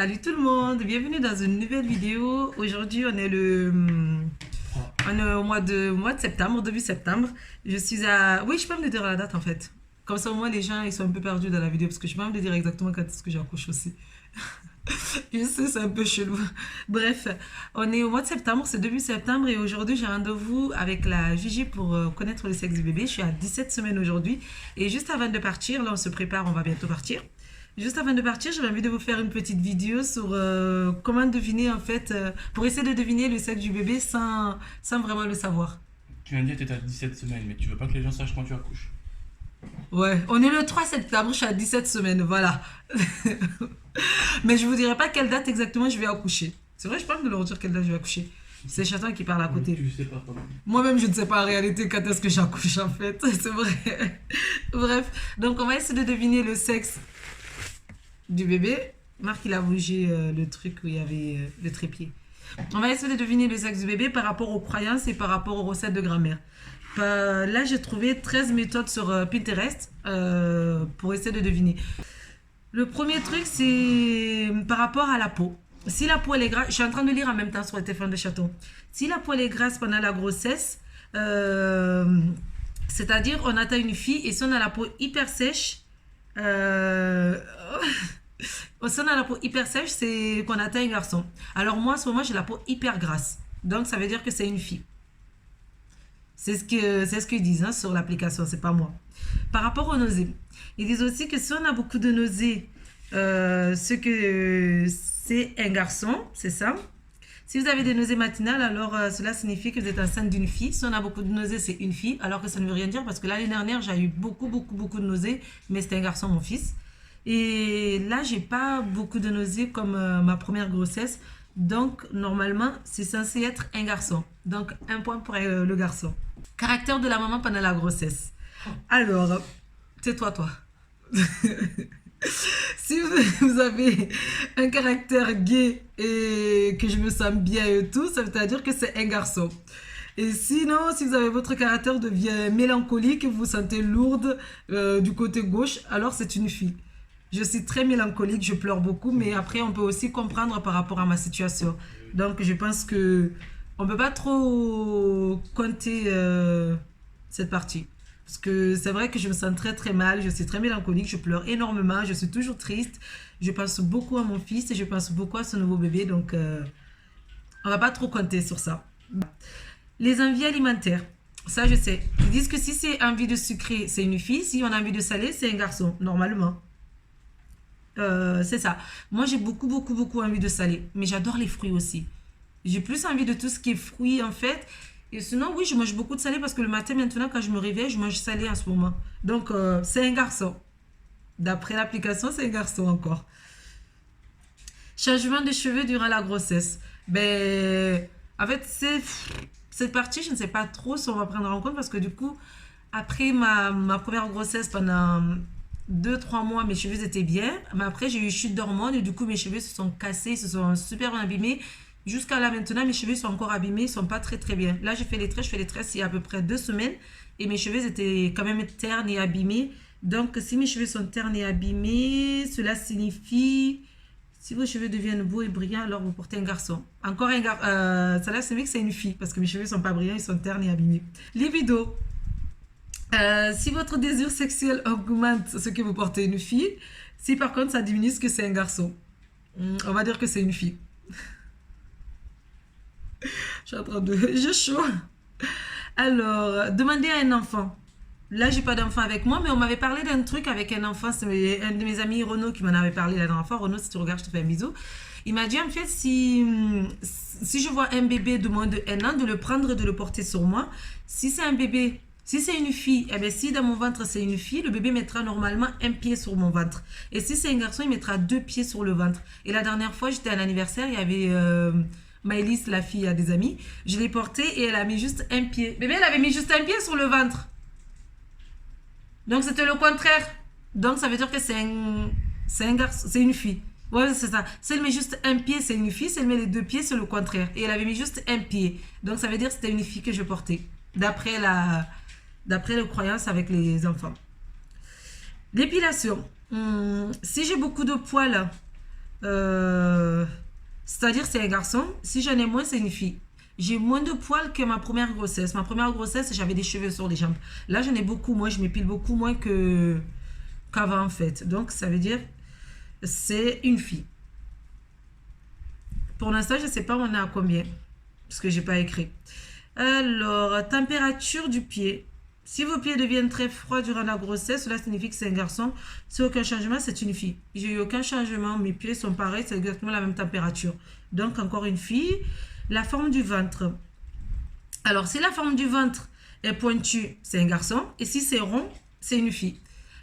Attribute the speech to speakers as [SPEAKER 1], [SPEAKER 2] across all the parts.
[SPEAKER 1] Salut tout le monde, bienvenue dans une nouvelle vidéo. Aujourd'hui, on est au mois de septembre, début septembre. Je suis à... Oui, je peux me dire la date en fait. Comme ça, au moins, les gens, ils sont un peu perdus dans la vidéo parce que je peux même me dire exactement quand est-ce que j'accouche aussi. Je sais, c'est un peu chelou. Bref, on est au mois de septembre, c'est début septembre et aujourd'hui, j'ai rendez-vous avec la Gigi pour connaître le sexe du bébé. Je suis à 17 semaines aujourd'hui et juste avant de partir, là, on se prépare, on va bientôt partir. Juste avant de partir, j'avais envie de vous faire une petite vidéo sur comment deviner en fait, pour essayer de deviner le sexe du bébé sans vraiment le savoir.
[SPEAKER 2] Tu viens de dire que tu es à 17 semaines, mais tu veux pas que les gens sachent quand tu accouches.
[SPEAKER 1] Ouais, on est le 3 septembre, je suis à 17 semaines, voilà. Mais je vous dirai pas quelle date exactement je vais accoucher. C'est vrai, je peux pas leur dire quelle date je vais accoucher. C'est Chatan qui parle à côté.
[SPEAKER 2] Tu sais pas comment.
[SPEAKER 1] Moi-même, je ne sais pas en réalité quand est-ce que j'accouche en fait. C'est vrai. Bref, donc on va essayer de deviner le sexe du bébé. Marc, il a bougé le truc où il y avait le trépied. On va essayer de deviner le sexe du bébé par rapport aux croyances et par rapport aux recettes de grand-mère. Là, j'ai trouvé 13 méthodes sur Pinterest pour essayer de deviner. Le premier truc, c'est par rapport à la peau. Si la peau elle est grasse, je suis en train de lire en même temps sur le téléphone de Chaton. Si la peau elle est grasse pendant la grossesse, c'est-à-dire on atteint une fille et si on a la peau hyper sèche, si on a la peau hyper sèche, c'est qu'on atteint un garçon. Alors moi, en ce moment, j'ai la peau hyper grasse. Donc ça veut dire que c'est une fille. C'est ce qu'ils disent hein, sur l'application, c'est pas moi. Par rapport aux nausées, ils disent aussi que si on a beaucoup de nausées, c'est un garçon, c'est ça. Si vous avez des nausées matinales, alors cela signifie que vous êtes enceinte d'une fille. Si on a beaucoup de nausées, c'est une fille, alors que ça ne veut rien dire parce que l'année dernière, j'ai eu beaucoup de nausées, mais c'était un garçon, mon fils. Et là, j'ai pas beaucoup de nausées comme ma première grossesse. Donc, normalement, c'est censé être un garçon. Donc, un point pour le garçon. Caractère de la maman pendant la grossesse. Alors, c'est toi. Si vous avez un caractère gay et que je me sens bien et tout, ça veut dire que c'est un garçon. Et sinon, si vous avez votre caractère devient mélancolique, vous vous sentez lourde du côté gauche, alors c'est une fille. Je suis très mélancolique, je pleure beaucoup, mais après, on peut aussi comprendre par rapport à ma situation. Donc, je pense que on ne peut pas trop compter cette partie. Parce que c'est vrai que je me sens très mal, je suis très mélancolique, je pleure énormément, je suis toujours triste. Je pense beaucoup à mon fils et je pense beaucoup à ce nouveau bébé, donc on ne va pas trop compter sur ça. Les envies alimentaires, ça je sais. Ils disent que si c'est envie de sucré, c'est une fille, si on a envie de salé, c'est un garçon, normalement. C'est ça. Moi, j'ai beaucoup envie de salé. Mais j'adore les fruits aussi. J'ai plus envie de tout ce qui est fruits, en fait. Et sinon, oui, je mange beaucoup de salé parce que le matin, maintenant, quand je me réveille, je mange salé en ce moment. Donc, c'est un garçon. D'après l'application, c'est un garçon encore. Changement de cheveux durant la grossesse. Ben, en fait, cette partie, je ne sais pas trop si on va prendre en compte parce que du coup, après ma première grossesse, pendant 2-3 mois, mes cheveux étaient bien. Mais après, j'ai eu une chute d'hormones et du coup, mes cheveux se sont cassés, se sont super abîmés. Jusqu'à là, maintenant, mes cheveux sont encore abîmés, ils sont pas très bien. Là, je fais les tresses il y a à peu près 2 semaines et mes cheveux étaient quand même ternes et abîmés. Donc, si mes cheveux sont ternes et abîmés, cela signifie, si vos cheveux deviennent beaux et brillants, alors vous portez un garçon. Encore un garçon, cela signifie que c'est une fille parce que mes cheveux sont pas brillants, ils sont ternes et abîmés. Libido. Si votre désir sexuel augmente ce que vous portez une fille, si par contre ça diminue ce que c'est un garçon, on va dire que c'est une fille. Je suis en train de... J'ai chaud. Alors, demandez à un enfant. Là, j'ai pas d'enfant avec moi, mais on m'avait parlé d'un truc avec un enfant. C'est un de mes amis, Renaud, qui m'en avait parlé la dernière fois. Renaud, si tu regardes, je te fais un bisou. Il m'a dit, en fait, si je vois un bébé de moins de 1 an, de le prendre et de le porter sur moi. Si c'est un bébé... Si c'est une fille, eh bien, si dans mon ventre c'est une fille, le bébé mettra normalement un pied sur mon ventre. Et si c'est un garçon, il mettra 2 pieds sur le ventre. Et la dernière fois, j'étais à l'anniversaire, il y avait Maëlys, la fille, à des amis. Je l'ai portée et elle a mis juste un pied. Bébé, elle avait mis juste un pied sur le ventre. Donc c'était le contraire. Donc ça veut dire que c'est un garçon, c'est une fille. Ouais, c'est ça. Si elle met juste un pied, c'est une fille. Si elle met les 2 pieds, c'est le contraire. Et elle avait mis juste un pied. Donc ça veut dire que c'était une fille que je portais. D'après les croyances avec les enfants. L'épilation. Si j'ai beaucoup de poils C'est-à-dire, c'est un garçon. Si j'en ai moins, c'est une fille. J'ai moins de poils que ma première grossesse. Ma première grossesse, j'avais des cheveux sur les jambes. Là, j'en ai beaucoup moins. Je m'épile beaucoup moins qu'avant, en fait. Donc, ça veut dire, c'est une fille. Pour l'instant, je ne sais pas on est à combien. Parce que je n'ai pas écrit. Alors, température du pied. Si vos pieds deviennent très froids durant la grossesse, cela signifie que c'est un garçon. Si aucun changement, c'est une fille. J'ai eu aucun changement. Mes pieds sont pareils. C'est exactement la même température. Donc, encore une fille. La forme du ventre. Alors, si la forme du ventre est pointue, c'est un garçon. Et si c'est rond, c'est une fille.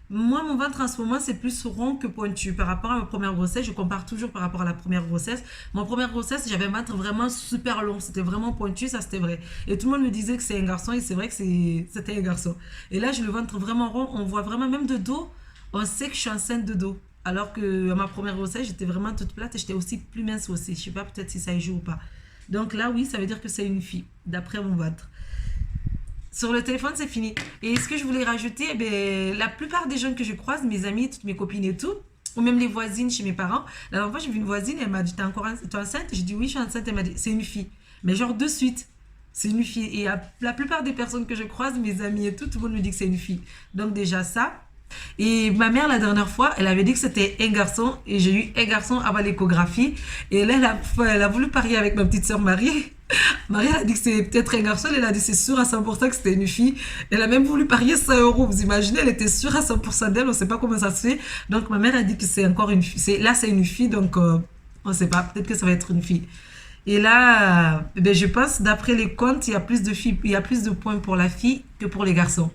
[SPEAKER 1] Moi, mon ventre en ce moment, c'est plus rond que pointu. Par rapport à ma première grossesse, je compare toujours par rapport à la première grossesse. Mon première grossesse, j'avais un ventre vraiment super long. C'était vraiment pointu, ça c'était vrai. Et tout le monde me disait que c'est un garçon et c'est vrai que c'était un garçon. Et là, j'ai le ventre vraiment rond. On voit vraiment, même de dos, on sait que je suis enceinte de dos. Alors que à ma première grossesse, j'étais vraiment toute plate et j'étais aussi plus mince aussi. Je sais pas peut-être si ça y joue ou pas. Donc là, oui, ça veut dire que c'est une fille, d'après mon ventre. Sur le téléphone, c'est fini. Et ce que je voulais rajouter, eh bien, la plupart des gens que je croise, mes amis, toutes mes copines et tout, ou même les voisines chez mes parents, la dernière fois, j'ai vu une voisine, elle m'a dit, t'es enceinte? J'ai dit, oui, je suis enceinte. Elle m'a dit, c'est une fille. Mais genre, de suite, c'est une fille. Et la plupart des personnes que je croise, mes amis et tout, tout le monde me dit que c'est une fille. Donc déjà ça. Et ma mère, la dernière fois, elle avait dit que c'était un garçon. Et j'ai eu un garçon avant l'échographie. Et là, elle a voulu parier avec ma petite sœur Marie. Marie a dit que c'est peut-être un garçon, elle a dit c'est sûr à 100% que c'était une fille. Elle a même voulu parier 100 euros. Vous imaginez, elle était sûre à 100% d'elle, on ne sait pas comment ça se fait. Donc ma mère a dit que c'est encore une fille. Là, c'est une fille, donc on ne sait pas, peut-être que ça va être une fille. Et là, ben, je pense, d'après les comptes, il y a plus de filles, il y a plus de points pour la fille que pour les garçons.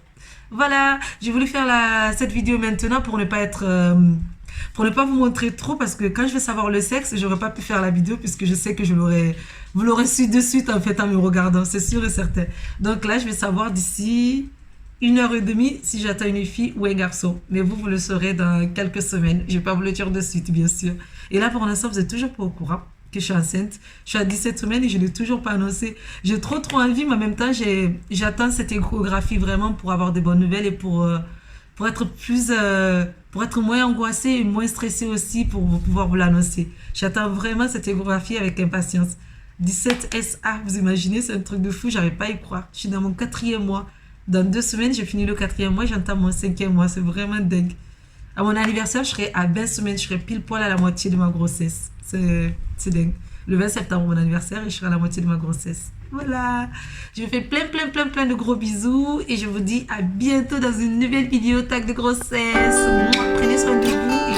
[SPEAKER 1] Voilà, j'ai voulu faire cette vidéo maintenant pour ne pas vous montrer trop parce que quand je vais savoir le sexe, j'aurais pas pu faire la vidéo puisque je sais que vous l'aurez su de suite en fait en me regardant, c'est sûr et certain. Donc là, je vais savoir d'ici 1 heure et demie si j'attends une fille ou un garçon. Mais vous le saurez dans quelques semaines. Je vais pas vous le dire de suite, bien sûr. Et là, pour l'instant, vous êtes toujours pas au courant que je suis enceinte. Je suis à 17 semaines et je ne l'ai toujours pas annoncé. J'ai trop envie, mais en même temps, j'attends cette échographie vraiment pour avoir des bonnes nouvelles et pour être pour être moins angoissée et moins stressée aussi pour pouvoir vous l'annoncer. J'attends vraiment cette échographie avec impatience. 17 SA, vous imaginez, c'est un truc de fou, j'arrive pas à y croire. Je suis dans mon 4e mois. Dans 2 semaines, j'ai fini le 4e mois, j'entame mon 5e mois. C'est vraiment dingue. À mon anniversaire, je serai à 20 semaines, je serai pile poil à la moitié de ma grossesse. C'est dingue. Le 20 septembre, mon anniversaire, et je serai à la moitié de ma grossesse. Voilà. Je vous fais plein de gros bisous et je vous dis à bientôt dans une nouvelle vidéo tag de grossesse. Prenez soin de vous et